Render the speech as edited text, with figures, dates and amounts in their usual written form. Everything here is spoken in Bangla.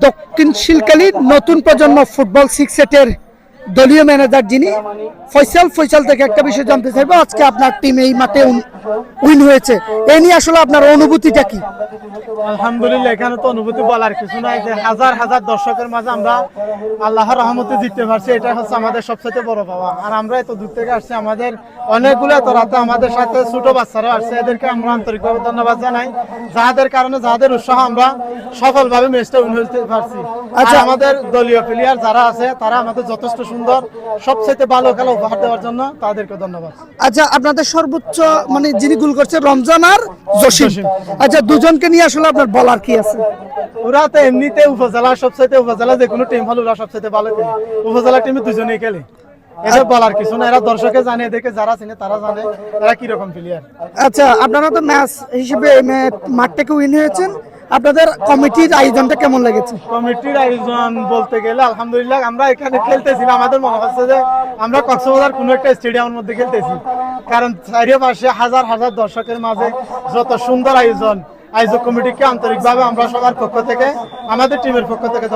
দক্ষিণ শিলকালী নতুন প্রজন্ম ফুটবল সিক্স সেটের দলীয় ম্যানেজার যিনি ফয়সাল থেকে একটা বিষয় জানতে চাইবো। আজকে আপনার টিম এই মাঠে উইন হয়েছে, এ নিয়ে আসলে আপনার অনুভূতিটা কি? আলহামদুলিল্লাহ, এখানে তো অনুভূতি বলার কিছু নাই যে হাজার হাজার দর্শকের মাঝে আমরা আল্লাহর রহমতে জিততে পারছি, এটা হচ্ছে আমাদের সবচেয়ে বড় পাওয়া। আর আমরা এত দূর থেকে আসছি, আমাদের অনেকগুলো এত রাতে আমাদের সাথে ছোট বাচ্চারা আসছে, এদেরকে আমরা আন্তরিকভাবে ধন্যবাদ জানাই, যাদের কারণে যাদের উৎসাহ আমরা সফলভাবে ম্যাচটা উইন হতে পারছি। আচ্ছা, আমাদের দলীয় প্লেয়ার যারা আছে তারা আমাদের যথেষ্ট সুন্দর সবচেয়ে ভালো খেলা উপহার দেওয়ার জন্য তাদেরকে ধন্যবাদ। আচ্ছা, আপনাদের সর্বোচ্চ মানে যিনি গোল করছে রমজান আর জসিম, আচ্ছা দুজনকে নিয়ে আসলে আপনার বলার কি আছে? ওরা তো এমনিতে উপজেলা উপজেলা যে কোনো টিম হলো ওরা সবচেয়ে ভালো খেলে, উপজেলা টিমে দুজনেই খেলে, এটা বলার কিছু না। এরা দর্শকে জানে, এদেরকে যারা চিনে তারা জানে এরা কিরকম প্লেয়ার। আচ্ছা, আপনারা তো ম্যাচ হিসেবে মাঠ থেকে উইন হয়েছেন, আপনাদের কমিটির আয়োজনটা কেমন লেগেছে? কমিটির আয়োজন বলতে গেলে আলহামদুলিল্লাহ, আমরা এখানে খেলতেছি না, আমাদের মনে হচ্ছে যে আমরা কক্সবাজার কোনো একটা স্টেডিয়ামের মধ্যে খেলতেছি, কারণ চারিপাশে হাজার হাজার দর্শকের মাঝে যত সুন্দর আয়োজক কমিটিকে আন্তরিকভাবে আমরা সবার পক্ষ থেকে, আমাদের টিমের পক্ষ থেকে